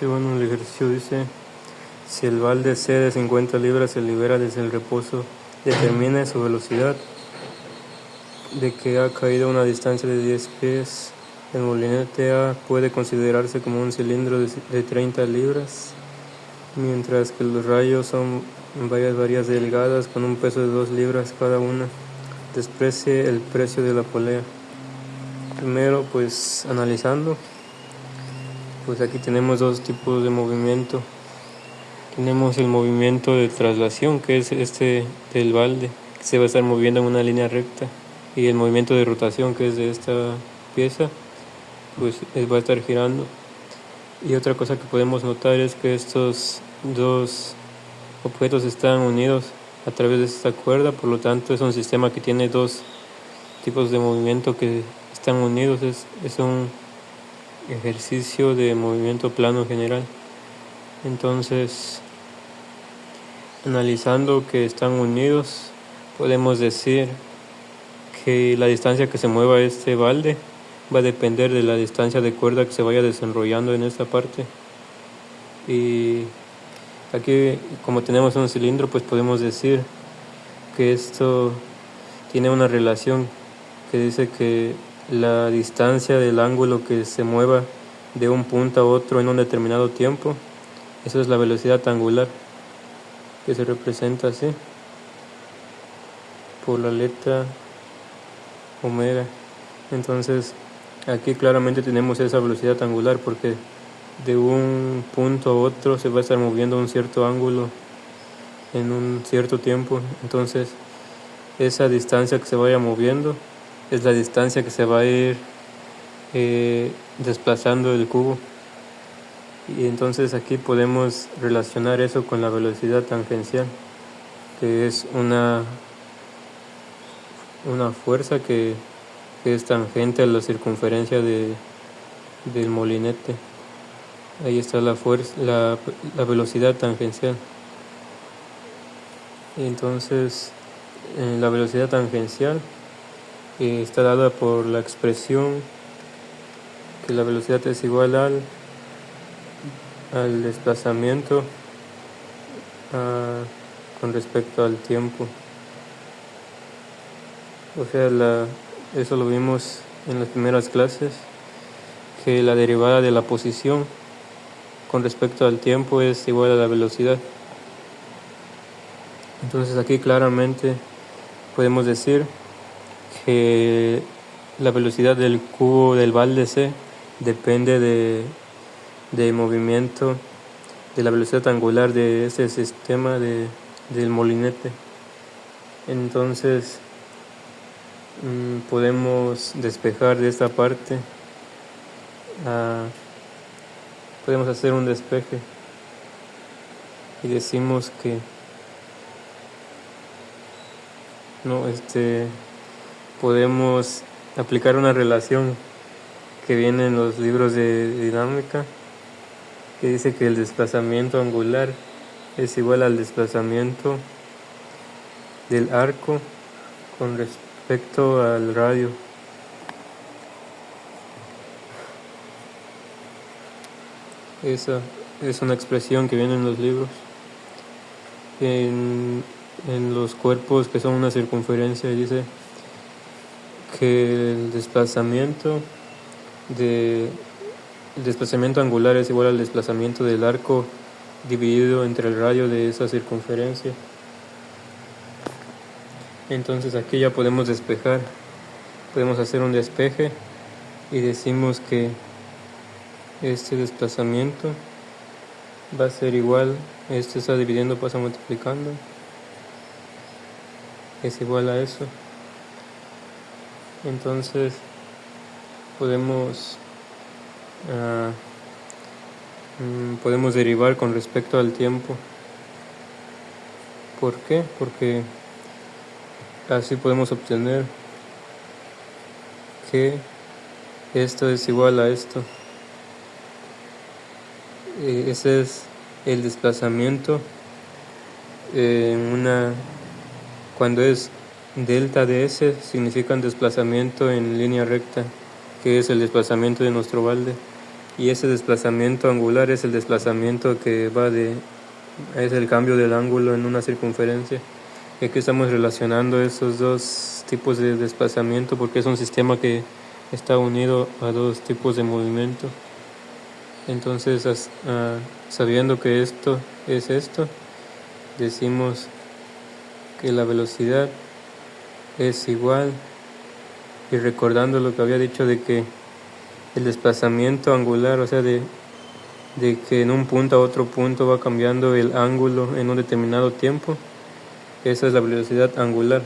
Sí, bueno, el ejercicio dice, si el balde C de 50 libras se libera desde el reposo, determine su velocidad de que ha caído a una distancia de 10 pies. El molinete A puede considerarse como un cilindro de 30 libras, mientras que los rayos son varias varillas delgadas con un peso de 2 libras cada una. Desprecie el precio de la polea. Primero, pues analizando, pues aquí tenemos dos tipos de movimiento. Tenemos el movimiento de traslación, que es este del balde, que se va a estar moviendo en una línea recta, y el movimiento de rotación, que es de esta pieza, pues va a estar girando. Y otra cosa que podemos notar es que estos dos objetos están unidos a través de esta cuerda, por lo tanto es un sistema que tiene dos tipos de movimiento que están unidos. Es un ejercicio de movimiento plano general. Entonces, analizando que están unidos, podemos decir que la distancia que se mueva este balde va a depender de la distancia de cuerda que se vaya desenrollando en esta parte. Y aquí, como tenemos un cilindro, pues podemos decir que esto tiene una relación que dice que la distancia del ángulo que se mueva de un punto a otro en un determinado tiempo, eso es la velocidad angular, que se representa así por la letra omega. Entonces aquí claramente tenemos esa velocidad angular, porque de un punto a otro se va a estar moviendo un cierto ángulo en un cierto tiempo. Entonces esa distancia que se vaya moviendo es la distancia que se va a ir desplazando el cubo. Y entonces aquí podemos relacionar eso con la velocidad tangencial, que es una fuerza que es tangente a la circunferencia del molinete. Ahí está la fuerza, la velocidad tangencial. Y entonces la velocidad tangencial está dada por la expresión que la velocidad es igual al desplazamiento con respecto al tiempo. O sea, eso lo vimos en las primeras clases, que la derivada de la posición con respecto al tiempo es igual a la velocidad. Entonces aquí claramente podemos decir que la velocidad del cubo del balde C depende del movimiento, de la velocidad angular de ese sistema del molinete. Entonces podemos despejar de esta parte, podemos hacer un despeje y decimos que podemos aplicar una relación que viene en los libros de dinámica, que dice que el desplazamiento angular es igual al desplazamiento del arco con respecto al radio. Esa es una expresión que viene en los libros. En los cuerpos que son una circunferencia dice que el desplazamiento angular es igual al desplazamiento del arco dividido entre el radio de esa circunferencia. Entonces aquí ya podemos despejar, podemos hacer un despeje y decimos que este desplazamiento va a ser igual, está dividiendo, pasa multiplicando, es igual a eso. Entonces podemos derivar con respecto al tiempo. ¿Por qué? Porque así podemos obtener que esto es igual a esto. Ese es el desplazamiento cuando es delta de S, significa un desplazamiento en línea recta, que es el desplazamiento de nuestro balde. y ese desplazamiento angular es el desplazamiento que es el cambio del ángulo en una circunferencia. Y aquí estamos relacionando esos dos tipos de desplazamiento porque es un sistema que está unido a dos tipos de movimiento. Entonces, sabiendo que esto es esto, decimos que la velocidad es igual, y recordando lo que había dicho de que el desplazamiento angular, o sea, de que en un punto a otro punto va cambiando el ángulo en un determinado tiempo, esa es la velocidad angular.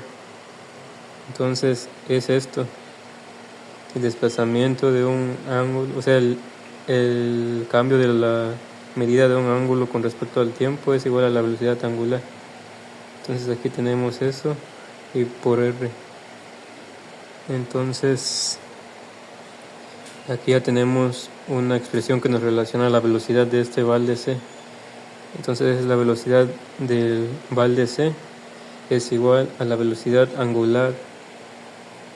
Entonces es esto, el desplazamiento de un ángulo, o sea, el cambio de la medida de un ángulo con respecto al tiempo es igual a la velocidad angular. Entonces aquí tenemos eso y por R. Entonces aquí ya tenemos una expresión que nos relaciona la velocidad de este balde C. Entonces la velocidad del balde C es igual a la velocidad angular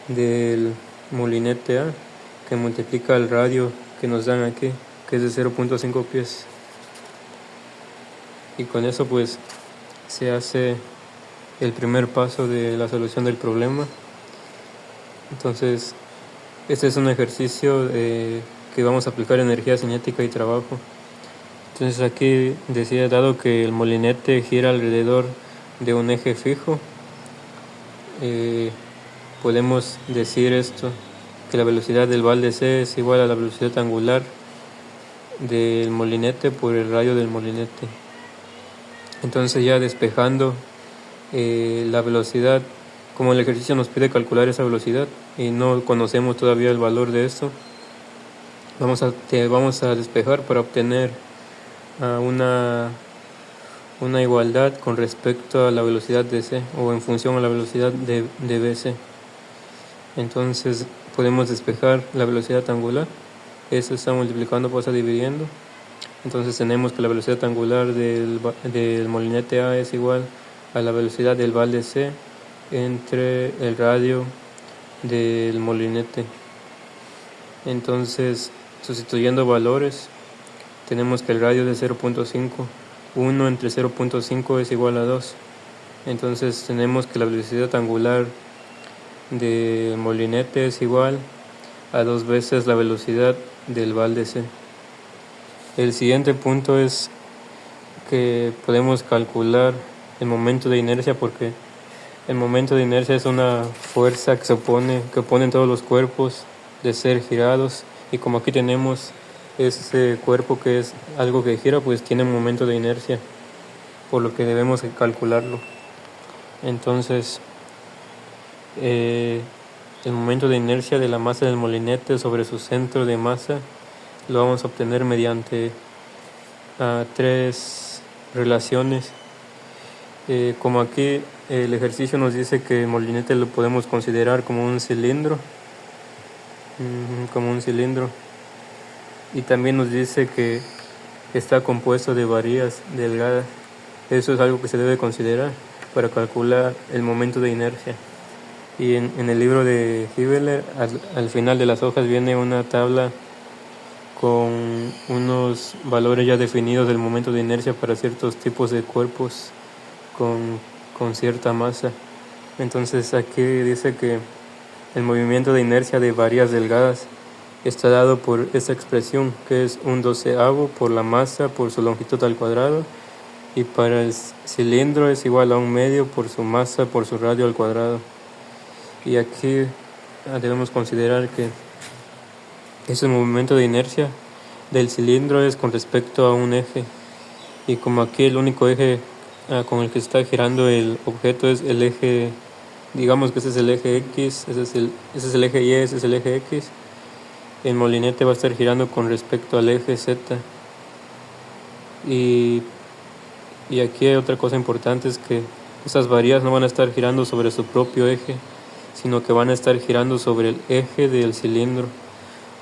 del molinete A, que multiplica el radio que nos dan aquí, que es de 0.5 pies. Y con eso pues se hace el primer paso de la solución del problema. Entonces este es un ejercicio que vamos a aplicar energía cinética y trabajo. Entonces aquí decía, dado que el molinete gira alrededor de un eje fijo, podemos decir esto, que la velocidad del balde C es igual a la velocidad angular del molinete por el radio del molinete. Entonces ya despejando la velocidad, como el ejercicio nos pide calcular esa velocidad y no conocemos todavía el valor de esto, vamos a despejar para obtener una igualdad con respecto a la velocidad de C o en función a la velocidad de BC. Entonces podemos despejar la velocidad angular, eso está multiplicando, pasa dividiendo. Entonces tenemos que la velocidad angular del molinete A es igual a la velocidad del balde C entre el radio del molinete. Entonces, sustituyendo valores, tenemos que el radio de 0.5, 1 entre 0.5 es igual a 2. Entonces tenemos que la velocidad angular del molinete es igual a 2 veces la velocidad del balde C. El siguiente punto es que podemos calcular el momento de inercia, porque el momento de inercia es una fuerza que oponen todos los cuerpos de ser girados, y como aquí tenemos ese cuerpo que es algo que gira, pues tiene un momento de inercia, por lo que debemos calcularlo. Entonces el momento de inercia de la masa del molinete sobre su centro de masa lo vamos a obtener mediante 3 relaciones. Como aquí el ejercicio nos dice que el molinete lo podemos considerar como un cilindro, y también nos dice que está compuesto de varillas delgadas. Eso es algo que se debe considerar para calcular el momento de inercia. Y en el libro de Hibeler, al final de las hojas viene una tabla con unos valores ya definidos del momento de inercia para ciertos tipos de cuerpos con cierta masa. Entonces aquí dice que el movimiento de inercia de varillas delgadas está dado por esta expresión, que es 1/12 por la masa por su longitud al cuadrado, y para el cilindro es igual a 1/2 por su masa por su radio al cuadrado. Y aquí debemos considerar que ese movimiento de inercia del cilindro es con respecto a un eje, y como aquí el único eje con el que está girando el objeto es el eje, digamos que ese es el eje X, ese es el eje Y, ese es el eje X, el molinete va a estar girando con respecto al eje Z. Y aquí hay otra cosa importante, es que esas varillas no van a estar girando sobre su propio eje, sino que van a estar girando sobre el eje del cilindro.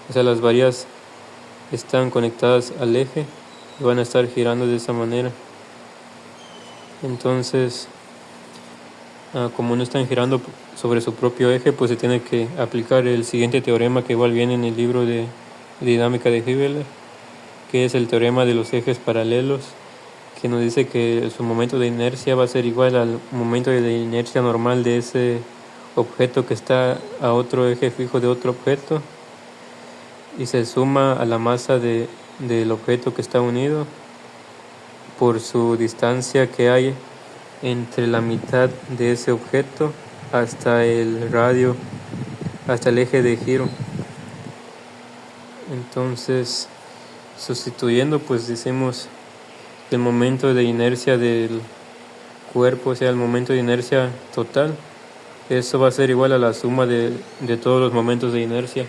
O sea, las varillas están conectadas al eje y van a estar girando de esa manera. Entonces, como no están girando sobre su propio eje, pues se tiene que aplicar el siguiente teorema, que igual viene en el libro de dinámica de Hibeler, que es el teorema de los ejes paralelos, que nos dice que su momento de inercia va a ser igual al momento de inercia normal de ese objeto que está a otro eje fijo de otro objeto, y se suma a la masa del objeto que está unido por su distancia que hay entre la mitad de ese objeto hasta el radio, hasta el eje de giro. Entonces, sustituyendo, pues decimos que el momento de inercia del cuerpo, o sea, el momento de inercia total, eso va a ser igual a la suma de todos los momentos de inercia,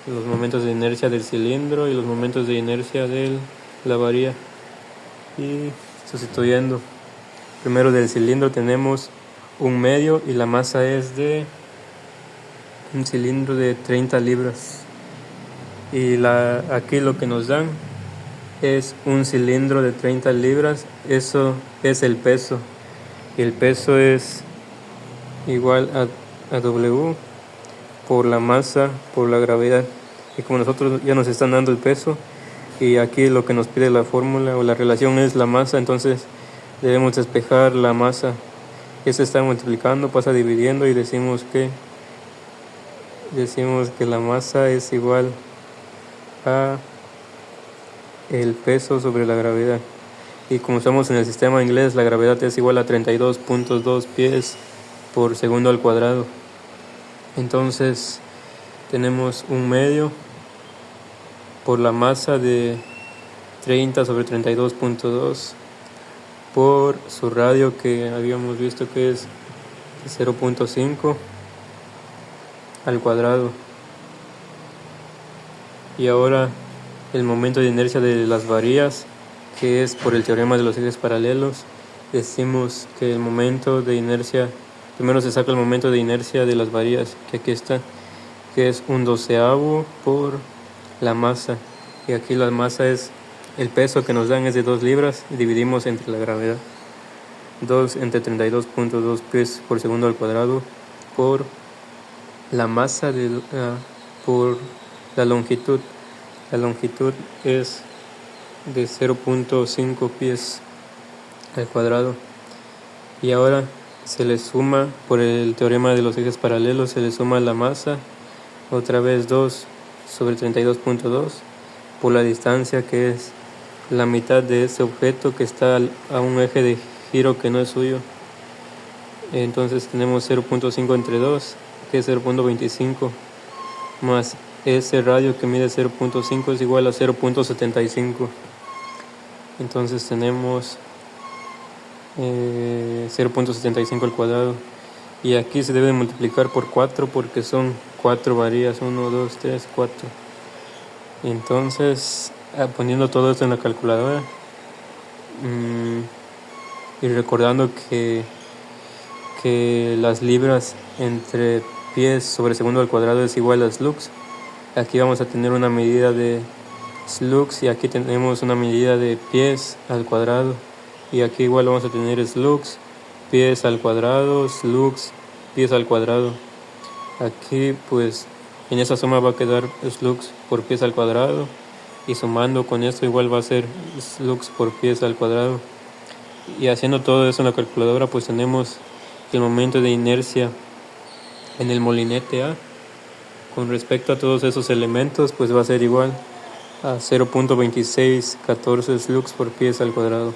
los momentos de inercia del cilindro y los momentos de inercia de la varilla. Y sustituyendo, primero del cilindro tenemos un medio y la masa es de un cilindro de 30 libras. Y aquí lo que nos dan es un cilindro de 30 libras, eso es el peso. Y el peso es igual a W por la masa, por la gravedad. Y como nosotros ya nos están dando el peso, y aquí lo que nos pide la fórmula o la relación es la masa, entonces debemos despejar la masa. Eso está multiplicando, pasa dividiendo, y decimos que la masa es igual a el peso sobre la gravedad. Y como estamos en el sistema inglés, la gravedad es igual a 32.2 pies por segundo al cuadrado. Entonces tenemos un medio por la masa de 30 sobre 32.2 por su radio, que habíamos visto que es 0.5 al cuadrado. Y ahora el momento de inercia de las varillas, que es por el teorema de los ejes paralelos, decimos que el momento de inercia, primero se saca el momento de inercia de las varillas, que aquí está, que es 1/12 por la masa. Y aquí la masa es, el peso que nos dan es de 2 libras, y dividimos entre la gravedad. 2 entre 32.2 pies por segundo al cuadrado por la masa por la longitud. La longitud es de 0.5 pies al cuadrado. Y ahora se le suma, por el teorema de los ejes paralelos, se le suma la masa, otra vez 2 sobre 32.2 por la distancia, que es la mitad de ese objeto que está a un eje de giro que no es suyo. Entonces tenemos 0.5 entre 2, que es 0.25, más ese radio que mide 0.5 es igual a 0.75. Entonces tenemos 0.75 al cuadrado. Y aquí se debe multiplicar por 4 porque son 4 varillas, 1, 2, 3, 4. Entonces, poniendo todo esto en la calculadora, y recordando que las libras entre pies sobre segundo al cuadrado es igual a Slux, aquí vamos a tener una medida de Slux, y aquí tenemos una medida de pies al cuadrado, y aquí igual vamos a tener Slux, pies al cuadrado, Slux, pies al cuadrado. Aquí pues en esa suma va a quedar Slux por pies al cuadrado, y sumando con esto igual va a ser Slux por pies al cuadrado. Y haciendo todo eso en la calculadora, pues tenemos que el momento de inercia en el molinete A con respecto a todos esos elementos pues va a ser igual a 0.2614 Slux por pies al cuadrado.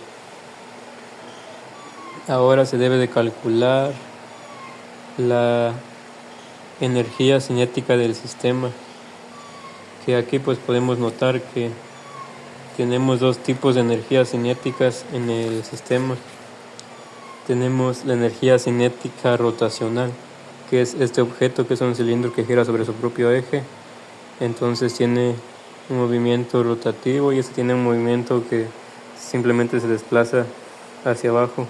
Ahora se debe de calcular la energía cinética del sistema, que aquí pues podemos notar que tenemos dos tipos de energías cinéticas en el sistema. Tenemos la energía cinética rotacional, que es este objeto que es un cilindro que gira sobre su propio eje. Entonces tiene un movimiento rotativo, y este tiene un movimiento que simplemente se desplaza hacia abajo,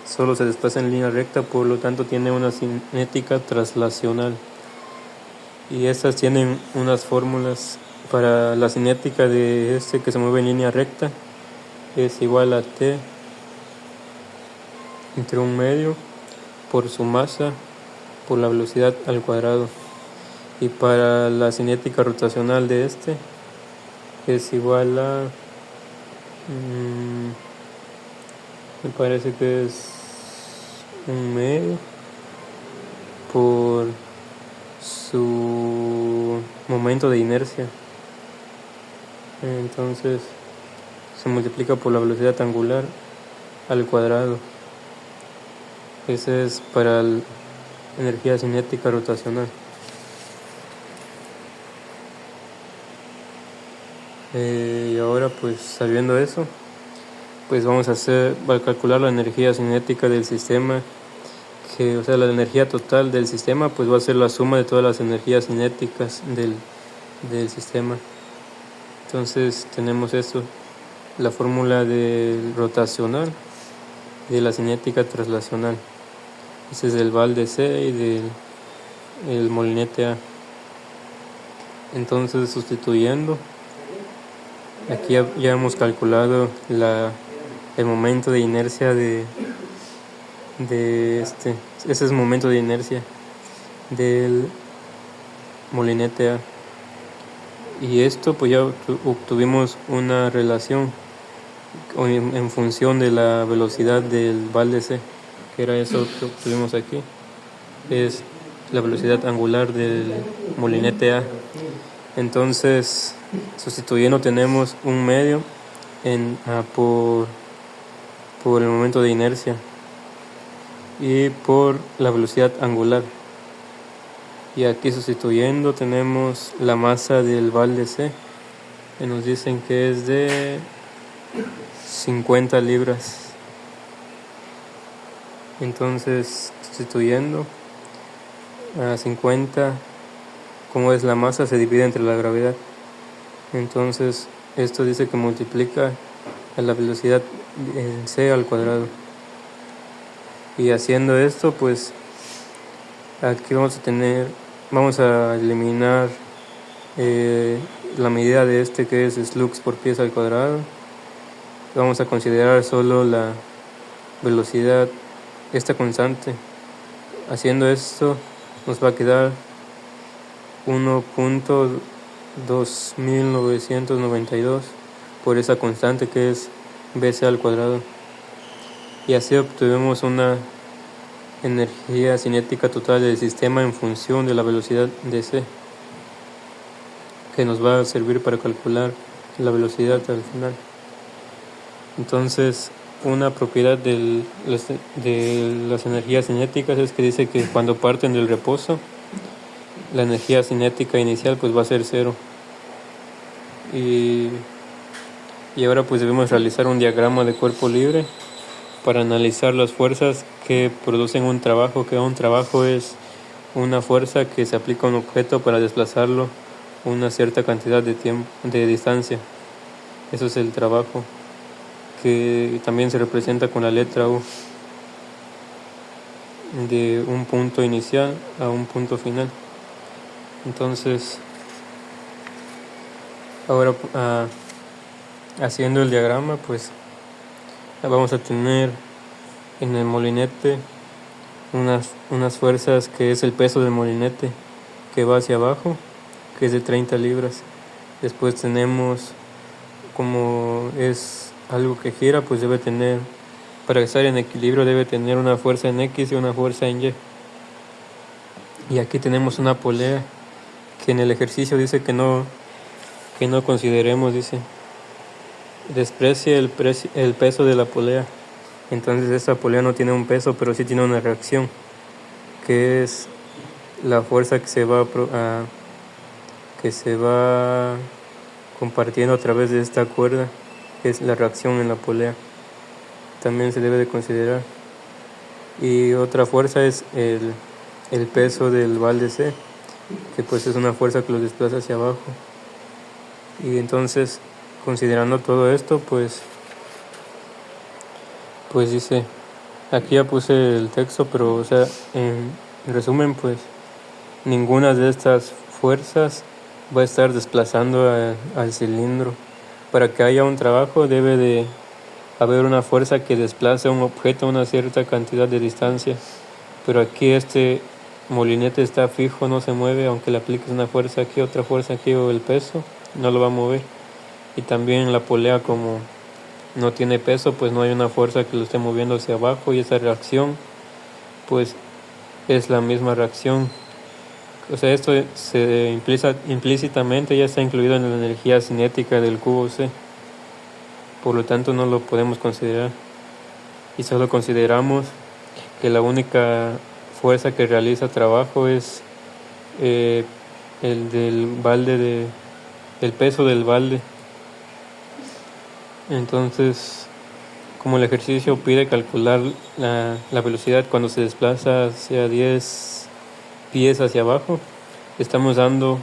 solo se desplaza en línea recta, por lo tanto tiene una cinética traslacional. Y estas tienen unas fórmulas. Para la cinética de este que se mueve en línea recta es igual a T entre un medio por su masa por la velocidad al cuadrado. Y para la cinética rotacional de este es igual a Me parece que es un medio por su momento de inercia. Entonces se multiplica por la velocidad angular al cuadrado. Ese es para la energía cinética rotacional. Y ahora, pues sabiendo eso, pues vamos a calcular la energía cinética del sistema, o sea, la energía total del sistema, pues va a ser la suma de todas las energías cinéticas del sistema. Entonces tenemos eso, la fórmula del rotacional y de la cinética traslacional. Ese es del Val de C y del molinete A. Entonces, sustituyendo, aquí ya hemos calculado el momento de inercia ese es el momento de inercia del molinete A. Y esto, pues ya obtuvimos una relación en función de la velocidad del Val de C, que era eso que obtuvimos aquí. Es la velocidad angular del molinete A. Entonces, sustituyendo, tenemos un medio por el momento de inercia y por la velocidad angular. Y aquí sustituyendo tenemos la masa del Val de C, que nos dicen que es de 50 libras. Entonces, sustituyendo a 50, como es la masa, se divide entre la gravedad. Entonces, esto dice que multiplica a la velocidad en C al cuadrado. Y haciendo esto, pues aquí vamos a eliminar la medida de que es slux por pies al cuadrado. Vamos a considerar solo la velocidad, esta constante. Haciendo esto nos va a quedar 1.2992 por esa constante que es bc al cuadrado. Y así obtuvimos una energía cinética total del sistema en función de la velocidad de C, que nos va a servir para calcular la velocidad al final. Entonces, una propiedad de las energías cinéticas es que dice que cuando parten del reposo, la energía cinética inicial pues va a ser cero. Y ahora pues debemos realizar un diagrama de cuerpo libre para analizar las fuerzas que producen un trabajo, que un trabajo es una fuerza que se aplica a un objeto para desplazarlo una cierta cantidad de distancia. Eso es el trabajo, que también se representa con la letra U, de un punto inicial a un punto final. Entonces, ahora haciendo el diagrama, pues vamos a tener en el molinete unas fuerzas que es el peso del molinete que va hacia abajo, que es de 30 libras. Después tenemos, como es algo que gira, pues debe tener, para estar en equilibrio debe tener una fuerza en X y una fuerza en Y. Y aquí tenemos una polea que en el ejercicio dice que no consideremos, dice, desprecie el peso de la polea. Entonces esta polea no tiene un peso, pero sí tiene una reacción, que es la fuerza que se va compartiendo a través de esta cuerda, que es la reacción en la polea. También se debe de considerar. Y otra fuerza es el peso del Val de C, que pues es una fuerza que los desplaza hacia abajo. Y entonces, considerando todo esto, pues dice, aquí ya puse el texto, pero o sea, en resumen, pues ninguna de estas fuerzas va a estar desplazando al cilindro. Para que haya un trabajo debe de haber una fuerza que desplace a un objeto a una cierta cantidad de distancia, pero aquí este molinete está fijo, no se mueve, aunque le apliques una fuerza aquí, otra fuerza aquí o el peso, no lo va a mover. Y también la polea, como no tiene peso, pues no hay una fuerza que lo esté moviendo hacia abajo, y esa reacción pues es la misma reacción. O sea, esto implícitamente ya está incluido en la energía cinética del cubo C, por lo tanto no lo podemos considerar, y solo consideramos que la única fuerza que realiza trabajo es el del balde, el peso del balde. Entonces, como el ejercicio pide calcular la velocidad cuando se desplaza hacia 10 pies hacia abajo, estamos dando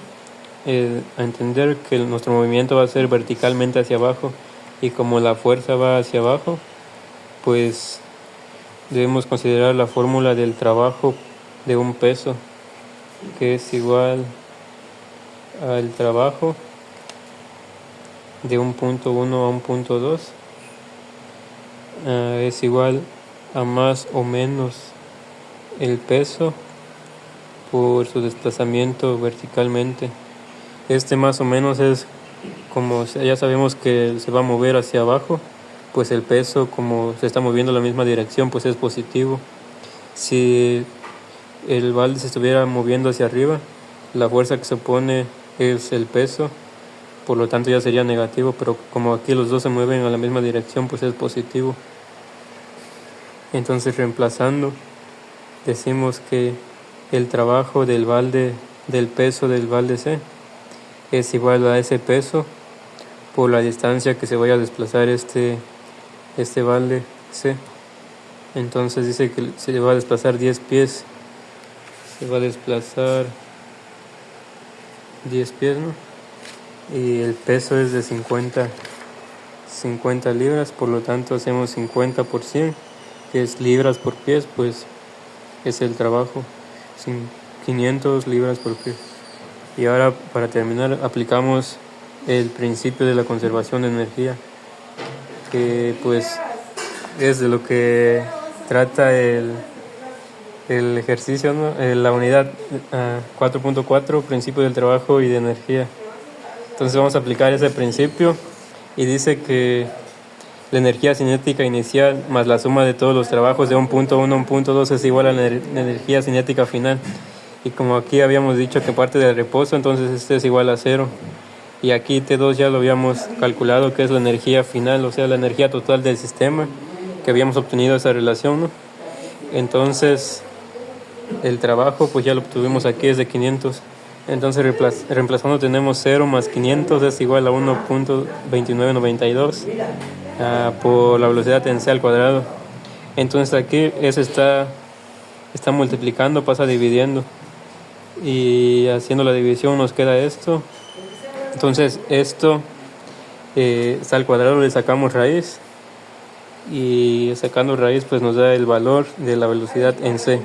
a entender que nuestro movimiento va a ser verticalmente hacia abajo, y como la fuerza va hacia abajo, pues debemos considerar la fórmula del trabajo de un peso, que es igual al trabajo de un punto 1 a un punto 2, es igual a más o menos el peso por su desplazamiento verticalmente. Este más o menos es como ya sabemos que se va a mover hacia abajo, pues el peso, como se está moviendo en la misma dirección, pues es positivo. Si el balde se estuviera moviendo hacia arriba, la fuerza que se opone es el peso, por lo tanto ya sería negativo, pero como aquí los dos se mueven a la misma dirección, pues es positivo. Entonces, reemplazando, decimos que el trabajo del peso del balde C es igual a ese peso por la distancia que se vaya a desplazar este balde C. Entonces dice que se va a desplazar 10 pies, se va a desplazar 10 pies, ¿no? Y el peso es de 50 libras, por lo tanto hacemos 50 por 100, que es libras por pies, pues es el trabajo, 500 libras por pie. Y ahora, para terminar, aplicamos el principio de la conservación de energía, que pues es de lo que trata el ejercicio, ¿no? La unidad 4.4, principio del trabajo y de energía. Entonces vamos a aplicar ese principio, y dice que la energía cinética inicial más la suma de todos los trabajos de un punto 1 a un punto 2 es igual a la energía cinética final. Y como aquí habíamos dicho que parte del reposo, entonces este es igual a 0. Y aquí T2 ya lo habíamos calculado, que es la energía final, o sea, la energía total del sistema, que habíamos obtenido esa relación, ¿no? Entonces el trabajo pues ya lo obtuvimos aquí, es de 500. Entonces reemplazando tenemos 0 más 500 es igual a 1.2992 por la velocidad en c al cuadrado. Entonces aquí eso está multiplicando, pasa dividiendo, y haciendo la división nos queda esto. Entonces esto está al cuadrado, le sacamos raíz, y sacando raíz pues nos da el valor de la velocidad en c.